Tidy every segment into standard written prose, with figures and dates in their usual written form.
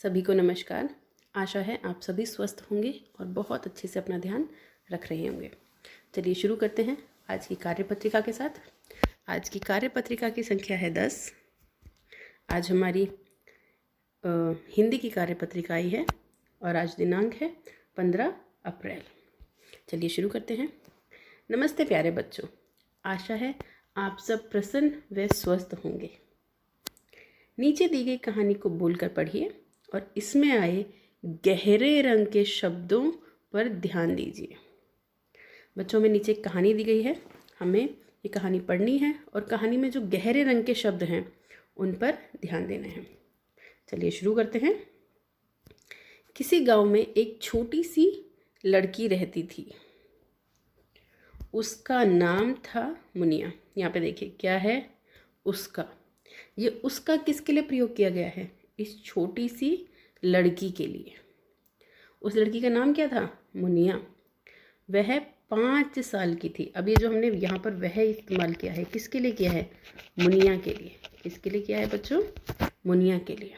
सभी को नमस्कार। आशा है आप सभी स्वस्थ होंगे और बहुत अच्छे से अपना ध्यान रख रहे होंगे। चलिए शुरू करते हैं आज की कार्यपत्रिका के साथ। आज की कार्यपत्रिका की संख्या है 10। आज हमारी हिंदी की कार्यपत्रिका आई है और आज दिनांक है 15 अप्रैल। चलिए शुरू करते हैं। नमस्ते प्यारे बच्चों, आशा है आप सब प्रसन्न व स्वस्थ होंगे। नीचे दी गई कहानी को बोलकर पढ़िए और इसमें आए गहरे रंग के शब्दों पर ध्यान दीजिए। बच्चों में नीचे एक कहानी दी गई है, हमें ये कहानी पढ़नी है और कहानी में जो गहरे रंग के शब्द हैं उन पर ध्यान देना है। चलिए शुरू करते हैं। किसी गांव में एक छोटी सी लड़की रहती थी। उसका नाम था मुनिया। यहाँ पे देखिए क्या है, उसका। ये उसका किसके लिए प्रयोग किया गया है? इस छोटी सी लड़की के लिए। उस लड़की का नाम क्या था? मुनिया। वह 5 साल की थी। अब ये जो हमने यहाँ पर वह इस्तेमाल किया है, किसके लिए किया है? मुनिया के लिए। किसके लिए किया है बच्चों? मुनिया के लिए।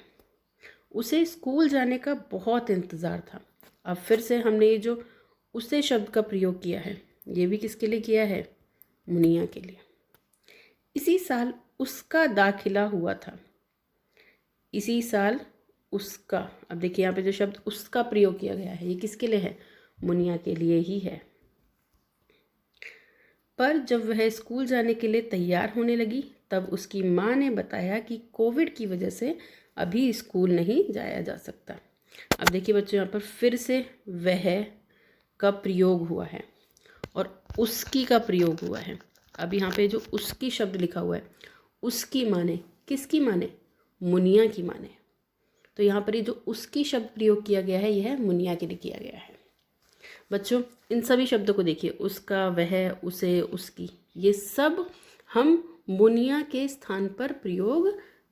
उसे स्कूल जाने का बहुत इंतज़ार था। अब फिर से हमने ये जो उसे शब्द का प्रयोग किया है, ये भी किसके लिए किया है? मुनिया के लिए। इसी साल उसका दाखिला हुआ था। इसी साल उसका। अब देखिए यहाँ पे जो शब्द उसका प्रयोग किया गया है, ये किसके लिए है? मुनिया के लिए ही है। पर जब वह स्कूल जाने के लिए तैयार होने लगी तब उसकी माँ ने बताया कि कोविड की वजह से अभी स्कूल नहीं जाया जा सकता। अब देखिए बच्चों, यहाँ पर फिर से वह का प्रयोग हुआ है और उसकी का प्रयोग हुआ है। अब यहाँ पे जो उसकी शब्द लिखा हुआ है, उसकी माने किसकी माने? मुनिया की माने। तो यहाँ पर ये जो उसकी शब्द प्रयोग किया गया है, यह मुनिया के लिए किया गया है। बच्चों इन सभी शब्दों को देखिए, उसका, वह, उसे, उसकी, ये सब हम मुनिया के स्थान पर प्रयोग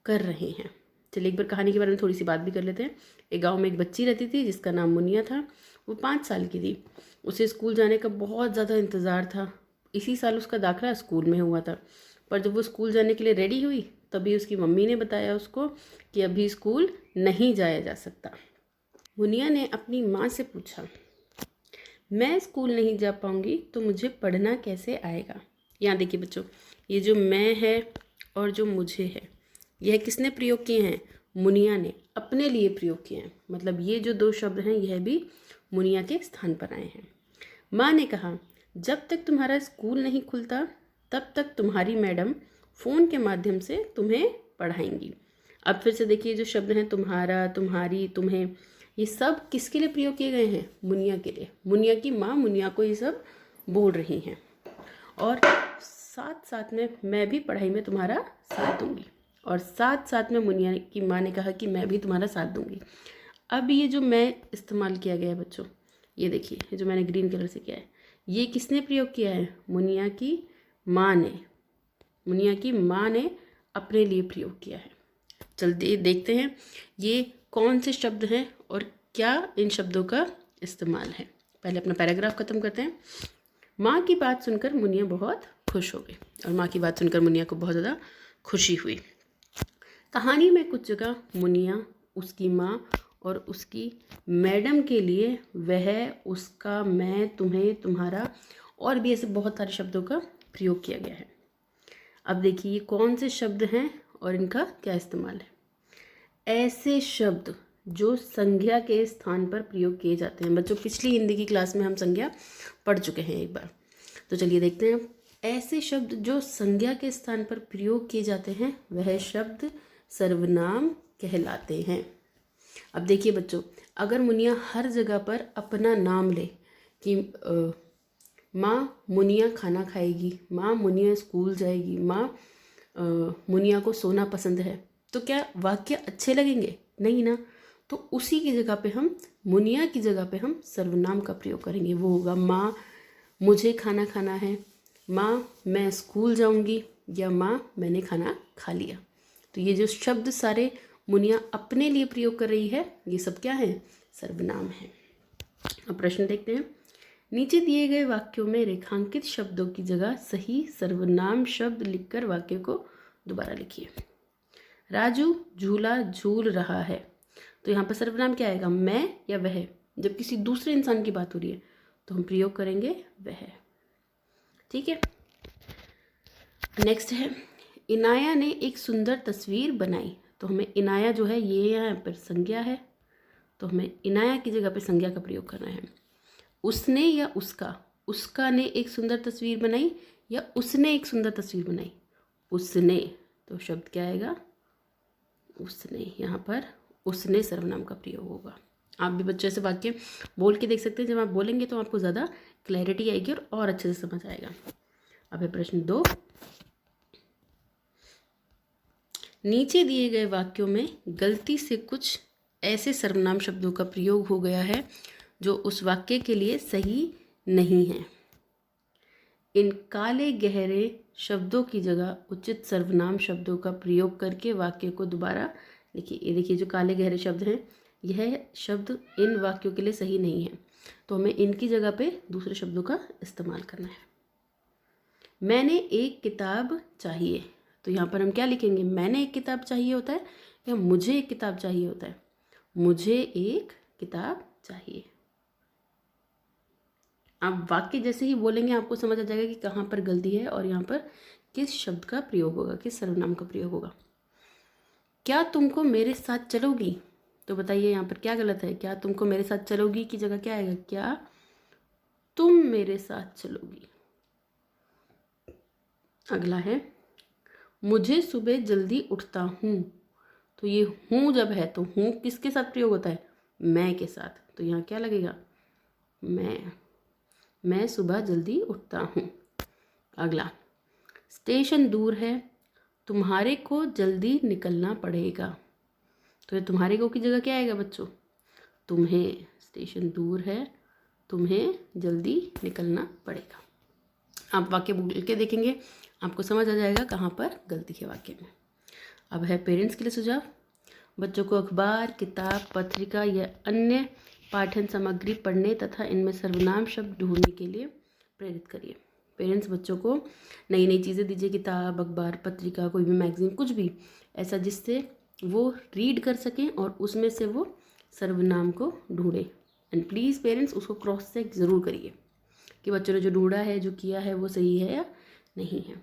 कर रहे हैं। चलिए एक बार कहानी के बारे में थोड़ी सी बात भी कर लेते हैं। एक गाँव में एक बच्ची रहती थी जिसका नाम मुनिया था। वो 5 साल की थी। उसे स्कूल जाने का बहुत ज़्यादा इंतज़ार था। इसी साल उसका दाखिला स्कूल में हुआ था। पर जब वो स्कूल जाने के लिए रेडी हुई तभी उसकी मम्मी ने बताया उसको कि अभी स्कूल नहीं जाया जा सकता। मुनिया ने अपनी माँ से पूछा, मैं स्कूल नहीं जा पाऊँगी तो मुझे पढ़ना कैसे आएगा? यहाँ देखिए बच्चों, ये जो मैं है और जो मुझे है, यह किसने प्रयोग किए हैं? मुनिया ने अपने लिए प्रयोग किए हैं। मतलब ये जो 2 शब्द हैं यह भी मुनिया के स्थान पर आए हैं। माँ ने कहा, जब तक तुम्हारा स्कूल नहीं खुलता तब तक तुम्हारी मैडम फ़ोन के माध्यम से तुम्हें पढ़ाएंगी। अब फिर से देखिए जो शब्द हैं तुम्हारा, तुम्हारी, तुम्हें, ये सब किसके लिए प्रयोग किए गए हैं? मुनिया के लिए। मुनिया की माँ मुनिया को ये सब बोल रही हैं और साथ साथ में मैं भी पढ़ाई में तुम्हारा साथ दूंगी। और साथ साथ में मुनिया की माँ ने कहा कि मैं भी तुम्हारा साथ दूंगी। अब ये जो मैं इस्तेमाल किया गया है बच्चों, ये देखिए, ये जो मैंने ग्रीन कलर से किया है, ये किसने प्रयोग किया है? मुनिया की माँ ने। मुनिया की माँ ने अपने लिए प्रयोग किया है। चलते देखते हैं ये कौन से शब्द हैं और क्या इन शब्दों का इस्तेमाल है। पहले अपना पैराग्राफ खत्म करते हैं। माँ की बात सुनकर मुनिया बहुत खुश हो गई और माँ की बात सुनकर मुनिया को बहुत ज़्यादा खुशी हुई। कहानी में कुछ जगह मुनिया, उसकी माँ और उसकी मैडम के लिए वह, उसका, मैं, तुम्हें, तुम्हारा और भी ऐसे बहुत सारे शब्दों का प्रयोग किया गया है। अब देखिए ये कौन से शब्द हैं और इनका क्या इस्तेमाल है। ऐसे शब्द जो संज्ञा के स्थान पर प्रयोग किए जाते हैं। बच्चों पिछली हिंदी की क्लास में हम संज्ञा पढ़ चुके हैं एक बार, तो चलिए देखते हैं। ऐसे शब्द जो संज्ञा के स्थान पर प्रयोग किए जाते हैं वह शब्द सर्वनाम कहलाते हैं। अब देखिए बच्चों, अगर मुनिया हर जगह पर अपना नाम ले कि माँ मुनिया खाना खाएगी, माँ मुनिया स्कूल जाएगी, माँ मुनिया को सोना पसंद है, तो क्या वाक्य अच्छे लगेंगे? नहीं ना। तो उसी की जगह पे हम, मुनिया की जगह पे हम सर्वनाम का प्रयोग करेंगे। वो होगा माँ मुझे खाना खाना है, माँ मैं स्कूल जाऊंगी, या माँ मैंने खाना खा लिया। तो ये जो शब्द सारे मुनिया अपने लिए प्रयोग कर रही है, ये सब क्या है? सर्वनाम है। अब प्रश्न देखते हैं। नीचे दिए गए वाक्यों में रेखांकित शब्दों की जगह सही सर्वनाम शब्द लिखकर वाक्य को दोबारा लिखिए। राजू झूला झूल रहा है। तो यहाँ पर सर्वनाम क्या आएगा, मैं या वह। जब किसी दूसरे इंसान की बात हो रही है तो हम प्रयोग करेंगे वह। ठीक है, नेक्स्ट है, इनाया ने एक सुंदर तस्वीर बनाई। तो हमें इनाया जो है ये यहाँ पर संज्ञा है, तो हमें इनाया की जगह पे संज्ञा का प्रयोग करना है। उसने या उसका, उसका ने एक सुंदर तस्वीर बनाई या उसने एक सुंदर तस्वीर बनाई, उसने, तो शब्द क्या आएगा, उसने। यहाँ पर उसने सर्वनाम का प्रयोग होगा। आप भी बच्चों से वाक्य बोल के देख सकते हैं, जब आप बोलेंगे तो आपको ज़्यादा क्लैरिटी आएगी और अच्छे से समझ आएगा। अब है प्रश्न 2, नीचे दिए गए वाक्यों में गलती से कुछ ऐसे सर्वनाम शब्दों का प्रयोग हो गया है जो उस वाक्य के लिए सही नहीं है। इन काले गहरे शब्दों की जगह उचित सर्वनाम शब्दों का प्रयोग करके वाक्य को दोबारा लिखिए। ये देखिए जो काले गहरे शब्द हैं, यह शब्द इन वाक्यों के लिए सही नहीं है, तो हमें इनकी जगह पे दूसरे शब्दों का इस्तेमाल करना है। मैंने एक किताब चाहिए, तो यहाँ पर हम क्या लिखेंगे, मैंने एक किताब चाहिए होता है या मुझे एक किताब चाहिए होता है, मुझे एक किताब चाहिए। आप वाक्य जैसे ही बोलेंगे आपको समझ आ जाएगा कि कहाँ पर गलती है और यहाँ पर किस शब्द का प्रयोग होगा, किस सर्वनाम का प्रयोग होगा। क्या तुमको मेरे साथ चलोगी, तो बताइए यहाँ पर क्या गलत है। क्या तुमको मेरे साथ चलोगी की जगह क्या आएगा, क्या तुम मेरे साथ चलोगी। अगला है, मुझे सुबह जल्दी उठता हूँ, तो ये हूँ जब है तो हूँ किसके साथ प्रयोग होता है, मैं के साथ, तो यहाँ क्या लगेगा, मैं सुबह जल्दी उठता हूँ। अगला, स्टेशन दूर है, तुम्हारे को जल्दी निकलना पड़ेगा, तो ये तुम्हारे को की जगह क्या आएगा बच्चों, तुम्हें। स्टेशन दूर है, तुम्हें जल्दी निकलना पड़ेगा। आप वाक्य बोल के देखेंगे, आपको समझ आ जाएगा कहाँ पर गलती है वाक्य में। अब है पेरेंट्स के लिए सुझाव। बच्चों को अखबार, किताब, पत्रिका या अन्य पाठन सामग्री पढ़ने तथा इनमें सर्वनाम शब्द ढूंढने के लिए प्रेरित करिए। पेरेंट्स बच्चों को नई नई चीज़ें दीजिए, किताब, अखबार, पत्रिका, कोई भी मैगजीन, कुछ भी ऐसा जिससे वो रीड कर सकें और उसमें से वो सर्वनाम को ढूंढें। एंड प्लीज़ पेरेंट्स उसको क्रॉस चेक ज़रूर करिए कि बच्चों ने जो ढूंढा है, जो किया है, वो सही है या नहीं है।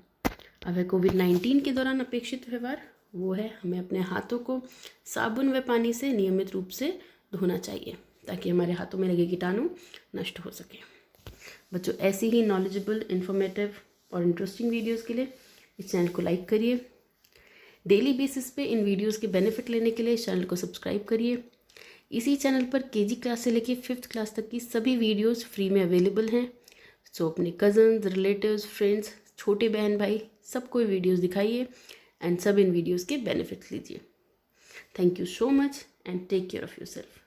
अब है कोविड-19 के दौरान अपेक्षित व्यवहार, वो है हमें अपने हाथों को साबुन व पानी से नियमित रूप से धोना चाहिए ताकि हमारे हाथों में लगे कीटाणु नष्ट हो सके। बच्चों ऐसी ही नॉलेजेबल, इन्फॉर्मेटिव और इंटरेस्टिंग वीडियोस के लिए इस चैनल को लाइक करिए। डेली बेसिस पे इन वीडियोस के बेनिफिट लेने के लिए इस चैनल को सब्सक्राइब करिए। इसी चैनल पर केजी क्लास से लेकर 5th क्लास तक की सभी वीडियोस फ्री में अवेलेबल हैं। सो अपने कज़न्स, रिलेटिव्स, फ्रेंड्स, छोटे बहन भाई सबको वीडियोस दिखाइए एंड सब इन वीडियोस के बेनिफिट्स लीजिए। Thank you so much and take care of yourself.